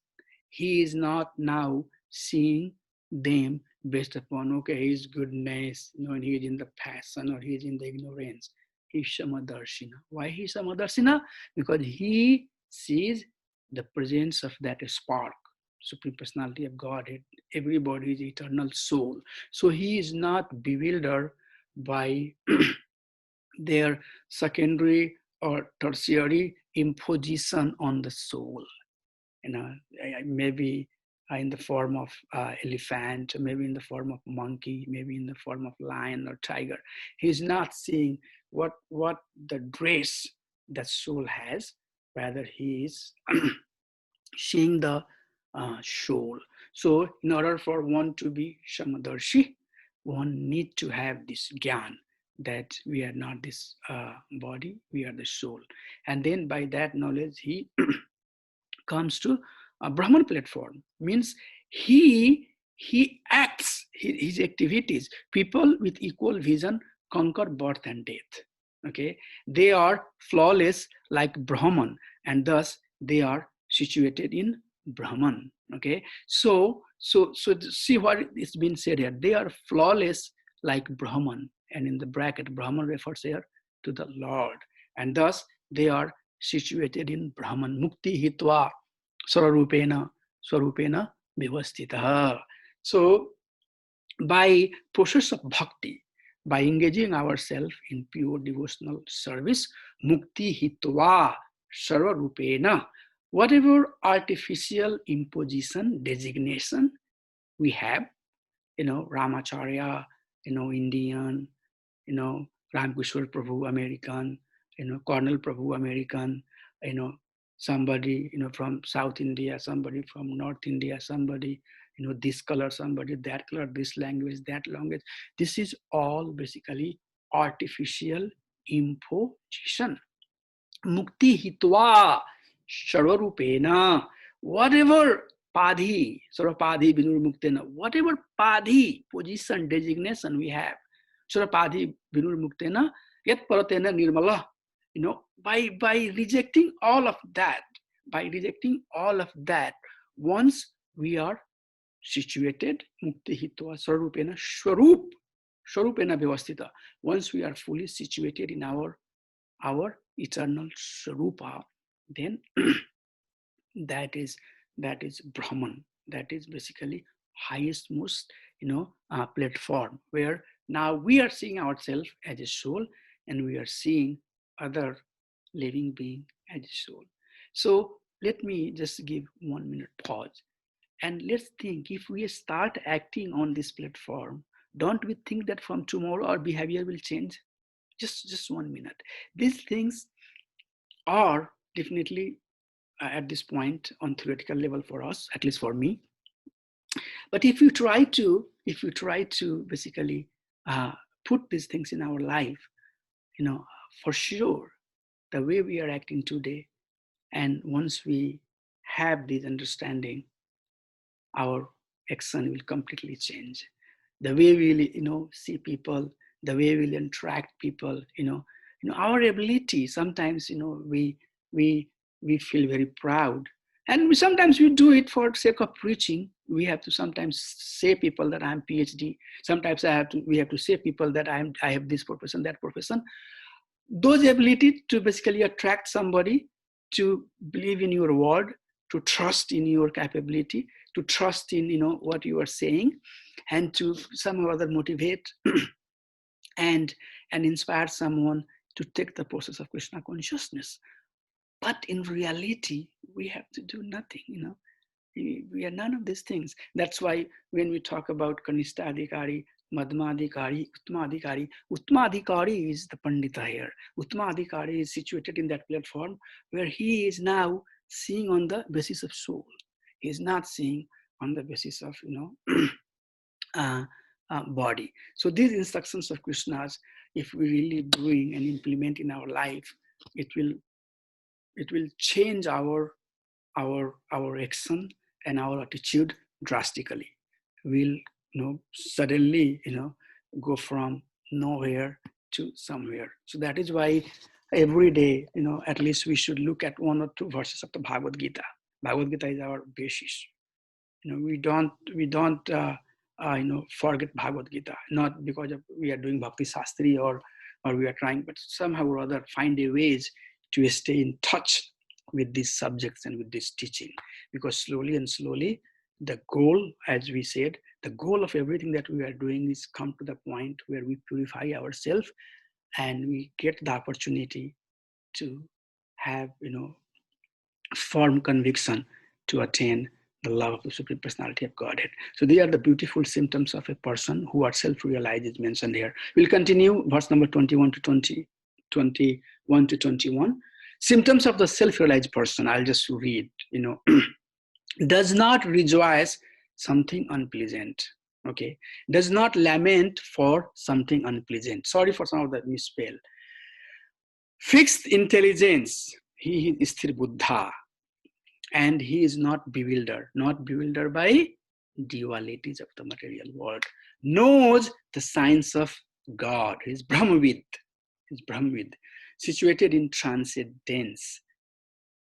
he is not now seeing them based upon, okay, his goodness, and he is in the passion or he is in the ignorance. He's Shamadarshina. Why he's Shamadarshina? Because he sees the presence of that spark, Supreme Personality of Godhead. Everybody is eternal soul. So he is not bewildered by their secondary or tertiary imposition on the soul. Maybe in the form of elephant, maybe in the form of monkey, maybe in the form of lion or tiger. He's not seeing what the dress that soul has, rather he is seeing the soul. So in order for one to be Shamadarshi, one need to have this gyan that we are not this body, we are the soul. And then by that knowledge, he comes to a Brahman platform. Means he acts his activities. People with equal vision conquer birth and death. Okay, they are flawless like Brahman, and thus they are situated in Brahman. Okay, so see what is being said here. They are flawless like Brahman, and in the bracket, Brahman refers here to the Lord, and thus they are situated in Brahman. Mukti hitva swarupena vivastitah. So by process of bhakti, by engaging ourselves in pure devotional service, mukti hitva sarvarupena, whatever artificial imposition, designation we have, Ramacharya, Indian, Ramkishore Prabhu, American, Cornell Prabhu, American, somebody, from South India, somebody from North India, somebody, this color, somebody that color, this language, that language. This is all basically artificial imposition. Mukti hitva sarvarupena, whatever padhi, sarapadhi vinurmuktena, whatever padhi, position, designation we have, sarapadhi vinurmuktena, yat paratena nirmala, by rejecting all of that, once we are situated, mukti hitva sarvarupena swarupena vyavastita, once we are fully situated in our eternal Swarupa, then that is Brahman. That is basically highest most platform, where now we are seeing ourselves as a soul, and we are seeing other living being as a soul. So let me just give 1 minute pause. And let's think, if we start acting on this platform, don't we think that from tomorrow our behavior will change? Just 1 minute. These things are definitely at this point on theoretical level for us, at least for me. But if you try to basically put these things in our life, for sure, the way we are acting today, and once we have this understanding, our action will completely change. The way we see people, the way we interact people, our ability. Sometimes we we feel very proud, and sometimes we do it for the sake of preaching. We have to sometimes say people that I'm PhD. Sometimes we have to say people that I have this profession, that profession. Those ability to basically attract somebody to believe in your word, to trust in your capability, to trust in what you are saying, and to somehow or other motivate and inspire someone to take the process of Krishna consciousness. But in reality, we have to do nothing. We are none of these things. That's why when we talk about Kanishta Adhikari, Madhmadhikari, Uttmadhikari is the Pandita here. Uttmadhikari is situated in that platform where he is now seeing on the basis of soul. He is not seeing on the basis of, body. So these instructions of Krishna's, if we really doing and implement in our life, it will change our action and our attitude drastically. We'll suddenly go from nowhere to somewhere. So that is why every day, at least we should look at 1 or 2 verses of the Bhagavad Gita. Bhagavad Gita is our basis. We don't forget Bhagavad Gita, not because we are doing Bhakti Sastri or we are trying, but somehow or other find a ways to stay in touch with these subjects and with this teaching. Because slowly and slowly, the goal, as we said, the goal of everything that we are doing is come to the point where we purify ourselves and we get the opportunity to have, firm conviction to attain the love of the Supreme Personality of Godhead. So these are the beautiful symptoms of a person who are self-realized is mentioned here. We'll continue verse number 21 to 21. Symptoms of the self-realized person, I'll just read, does not rejoice something unpleasant. Okay. Does not lament for something unpleasant. Sorry for some of the misspell. Fixed intelligence, he is sthir buddha. And he is not bewildered by dualities of the material world. Knows the science of God. He is Brahmavid. Situated in transcendence,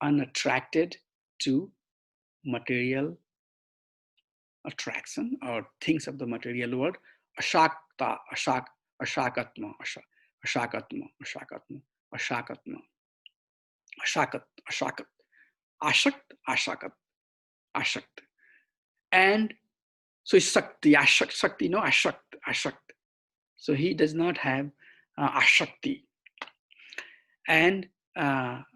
unattracted to material attraction or things of the material world. Ashakta, ashakatma, ashakat, ashakt. And so it's Sakti, Shakti, Ashakt. So he does not have Ashakti. And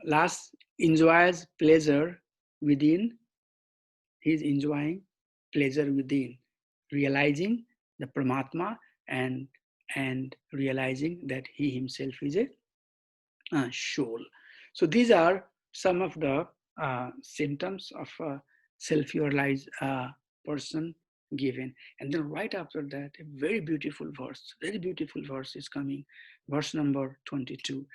last, enjoys pleasure within. He's enjoying pleasure within, realizing the Paramatma and realizing that he himself is a soul. So these are some of the symptoms of a self-realized person given. And then right after that, a very beautiful verse is coming. Verse number 22.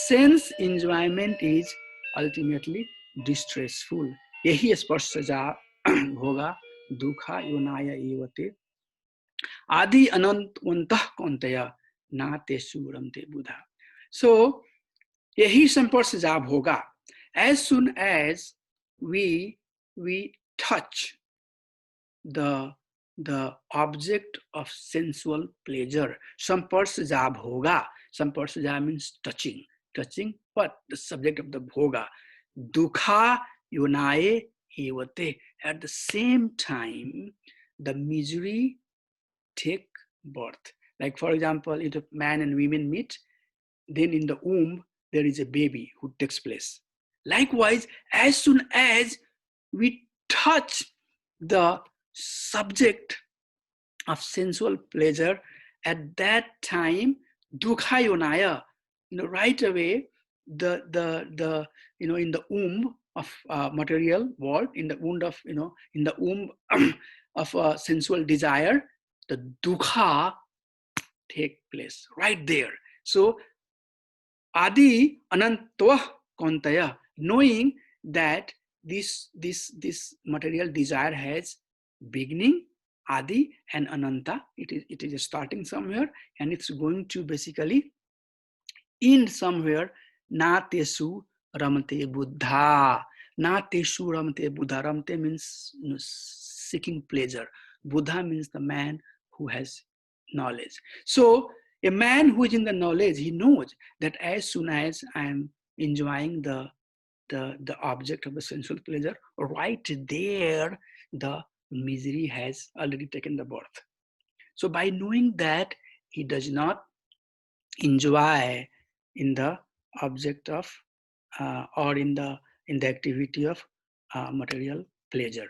Sense enjoyment is ultimately distressful. Yehi sparsaja bhoga dukha yonaya evate adi anantah kontaya na te suramte buddha. So yehi sparsaja bhoga. As soon as we touch the object of sensual pleasure, samparsaja bhoga. Samparsaja means touching what? The subject of the bhoga. Dukha yunaye evate. At the same time, the misery take birth. Like for example, if a man and women meet, then in the womb there is a baby who takes place. Likewise, as soon as we touch the subject of sensual pleasure, at that time, dukhayonaya, right away, the in the womb of material world, in the womb of, in the womb of sensual desire, the dukha take place right there. So Adi Anantva Kontaya, knowing that this material desire has beginning, Adi, and Ananta. It is starting somewhere, and it's going to basically end somewhere. Na tesu ramate buddha. Na tesu ramate buddha. Ramate means, seeking pleasure. Buddha means the man who has knowledge. So a man who is in the knowledge, he knows that as soon as I am enjoying the object of the sensual pleasure, right there, the misery has already taken the birth. So by knowing that, he does not enjoy in the object of or in the activity of material pleasure.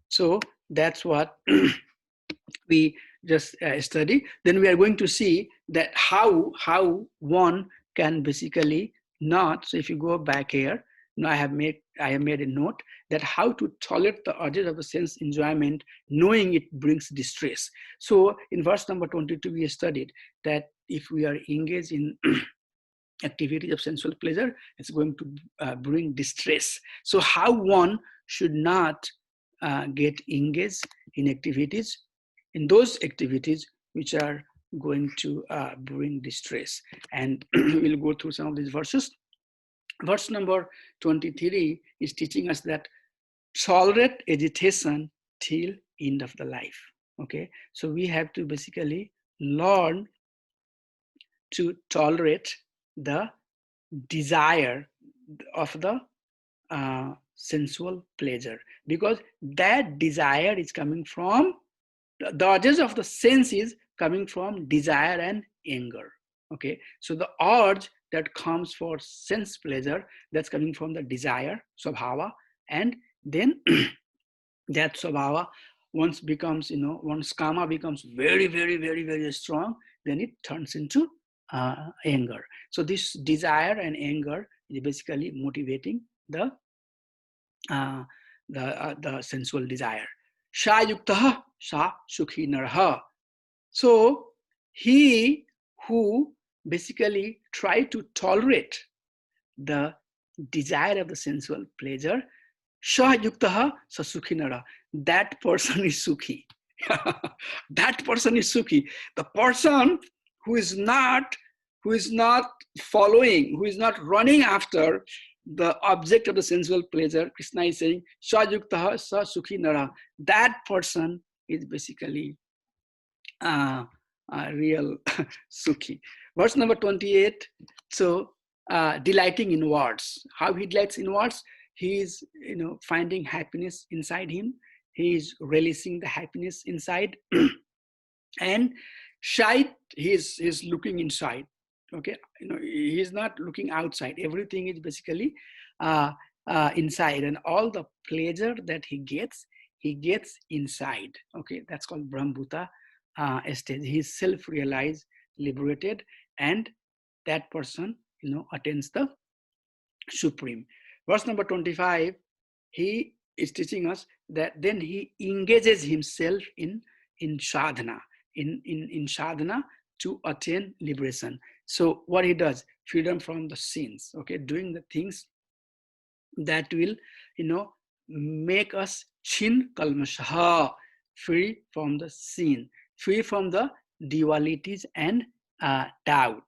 So that's what we just study. Then we are going to see that how one can basically not. So if you go back here, I have made a note that how to tolerate the urges of the sense enjoyment, knowing it brings distress. So in verse number 22, we studied that if we are engaged in activities of sensual pleasure, it's going to bring distress. So how one should not get engaged in activities, in those activities which are going to bring distress. And we'll go through some of these verses. Verse number 23 is teaching us that tolerate agitation till end of the life. Okay, so we have to basically learn to tolerate the desire of the sensual pleasure, because that desire is coming from the urges of the senses, coming from desire and anger. Okay, so the urge that comes for sense pleasure, that's coming from the desire swabhava, and then that swabhava once becomes, once kama becomes very, very, very, very strong, then it turns into anger. So this desire and anger is basically motivating the sensual desire. Sha yuktaha sa sukhi naraha. So he who basically try to tolerate the desire of the sensual pleasure, Shah yuktaha sa sukhi nara. That person is sukhi. That person is sukhi. The person who is not following, who is not running after the object of the sensual pleasure, Krishna is saying, Shah yuktaha sa sukhi nara. That person is basically real sukhi. Verse number 28. So delighting in words. How he delights in words? He is, finding happiness inside him. He is releasing the happiness inside. And shy, he is looking inside. Okay, he is not looking outside. Everything is basically inside, and all the pleasure that he gets inside. Okay, that's called Brahmbhuta stage. He is self-realized, liberated, and that person, attains the supreme. Verse number 25, he is teaching us that then he engages himself in sadhana, in sadhana to attain liberation. So what he does, freedom from the sins. Okay, doing the things that will, make us chin kalmasha, free from the sin, free from the dualities and doubt.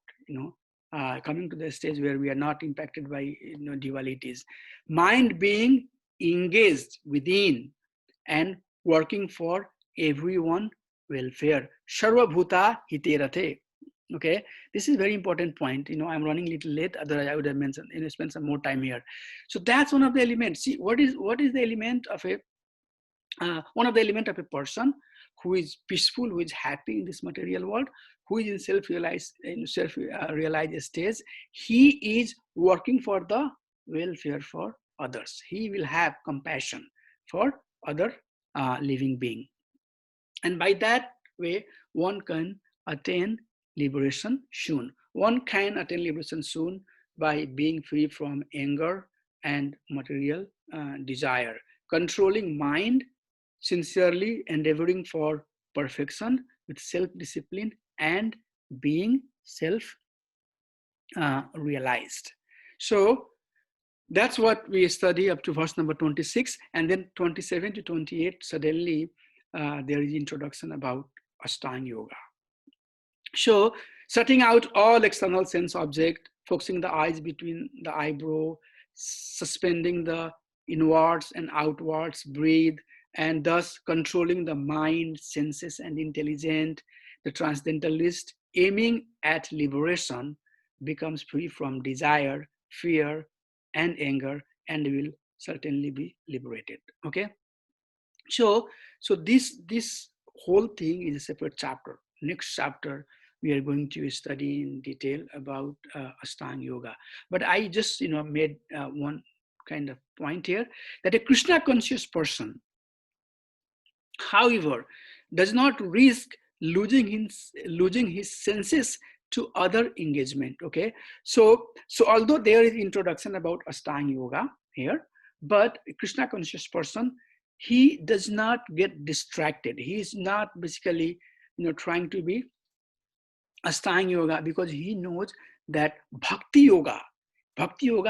Coming to the stage where we are not impacted by dualities, mind being engaged within and working for everyone welfare. Sarva bhuta hiterate. Okay, this is very important point. I'm running a little late, otherwise I would have mentioned, spend some more time here. So that's one of the elements. See, what is the element of a one of the element of a person who is peaceful, who is happy in this material world, who is in self-realized stage. He is working for the welfare for others. He will have compassion for other living being. And by that way, one can attain liberation soon. One can attain liberation soon by being free from anger and material desire, controlling mind, sincerely endeavoring for perfection with self-discipline, and being self-realized. So that's what we study up to verse number 26, and then 27 to 28, suddenly there is introduction about Ashtanga Yoga. So shutting out all external sense object, focusing the eyes between the eyebrow, suspending the inwards and outwards breathe, and thus controlling the mind, senses, and intelligence, the transcendentalist aiming at liberation becomes free from desire, fear, and anger, and will certainly be liberated. Okay. So, this whole thing is a separate chapter. Next chapter, we are going to study in detail about Ashtanga Yoga. But I just made one kind of point here, that a Krishna conscious person, however, does not risk losing his senses to other engagement. Okay, so although there is introduction about Ashtanga Yoga here, but a Krishna conscious person, he does not get distracted. He is not basically trying to be Ashtanga Yoga, because he knows that Bhakti Yoga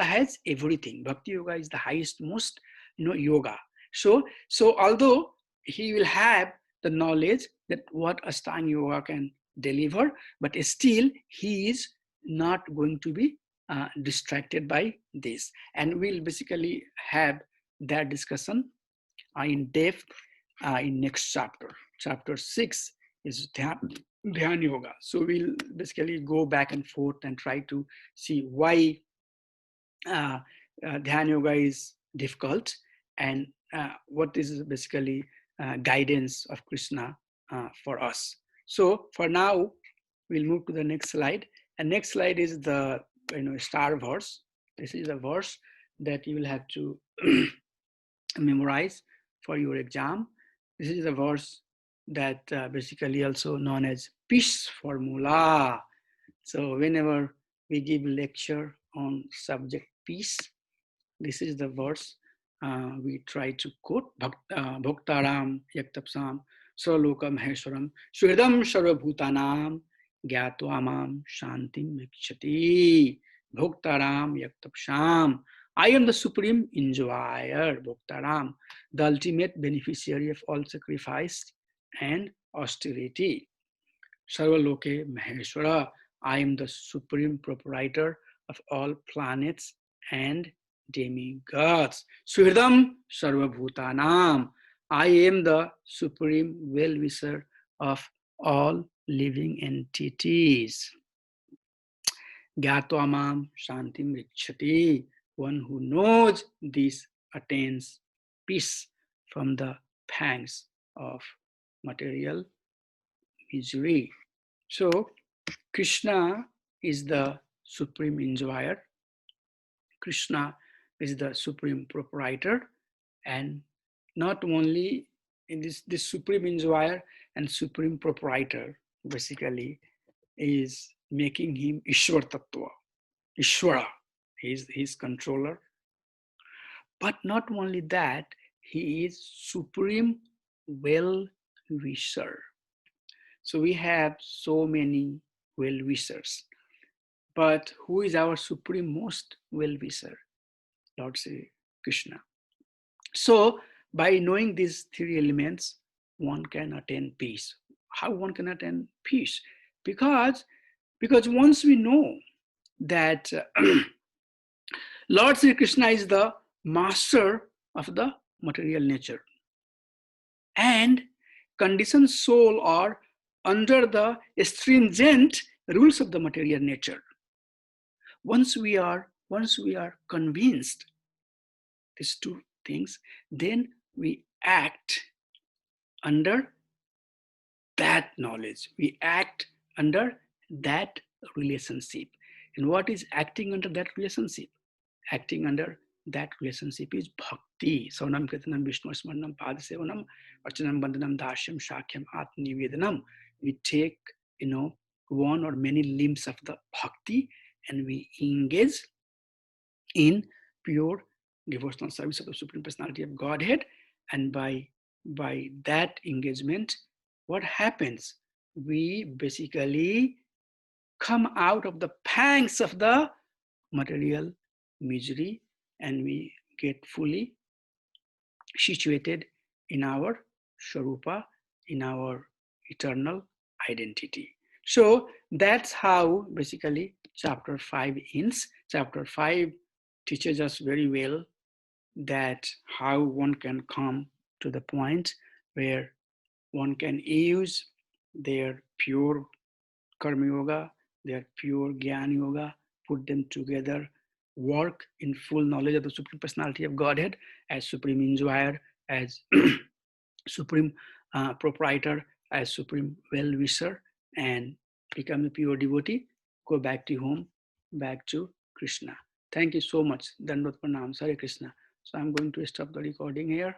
has everything. Bhakti Yoga is the highest, most yoga. So although he will have the knowledge that what Ashtanga Yoga can deliver, but still he is not going to be distracted by this. And we'll basically have that discussion in depth in next chapter. Chapter 6 is Dhyan Yoga. So we'll basically go back and forth and try to see why Dhyan Yoga is difficult, and what is basically guidance of Krishna for us. So for now, we'll move to the next slide. And next slide is the star verse. This is a verse that you will have to memorize for your exam. This is a verse that basically also known as peace formula. So whenever we give lecture on subject peace, this is the verse we try to quote. Bhaktaram yaktapsam saraloka maheshwaram suhridam sarvabhutanam gyatva shantim vikshati. Bhaktaram yaktapsam. I am the supreme enjoyer, Bhaktaram, the ultimate beneficiary of all sacrifice and austerity. Sarvaloke Maheshwara, I am the supreme proprietor of all planets and demigods. Suhridam Sarvabhutanam, I am the supreme well-wisher of all living entities. Gyatwamam Shantim Rikshati, one who knows this attains peace from the pangs of material misery. So, Krishna is the supreme enjoyer. Krishna is the supreme proprietor, and not only in this supreme enjoyer and supreme proprietor basically is making him Ishwar Tattva, Ishwara. He's controller. But not only that, he is supreme well-wisher. So we have so many well-wishers. But who is our supreme most well-wisher? Lord Sri Krishna. So by knowing these three elements, one can attain peace. How one can attain peace? Because once we know that Lord Sri Krishna is the master of the material nature, and conditioned soul are under the stringent rules of the material nature. Once we are convinced these two things, then we act under that knowledge. We act under that relationship. And what is acting under that relationship? Acting under that relationship is bhakti. Savanam Kirtanam Vishnu Smarnam Padasevanam Archanam Bandhanam Dashyam Shakyam Atnivedanam. We take, one or many limbs of the bhakti and we engage in pure devotional service of the Supreme Personality of Godhead. And by that engagement, what happens? We basically come out of the pangs of the material misery and we get fully situated in our Sharupa, in our eternal identity. So that's how basically chapter 5 ends. Chapter 5 teaches us very well that how one can come to the point where one can use their pure karma yoga, their pure jnana yoga, put them together, work in full knowledge of the Supreme Personality of Godhead as Supreme Enjoyer, as Supreme Proprietor, as Supreme Well-Wisher, and become a pure devotee, go back to home, back to Krishna. Thank you so much. Dandot Pranam, Hare Krishna. So I'm going to stop the recording here.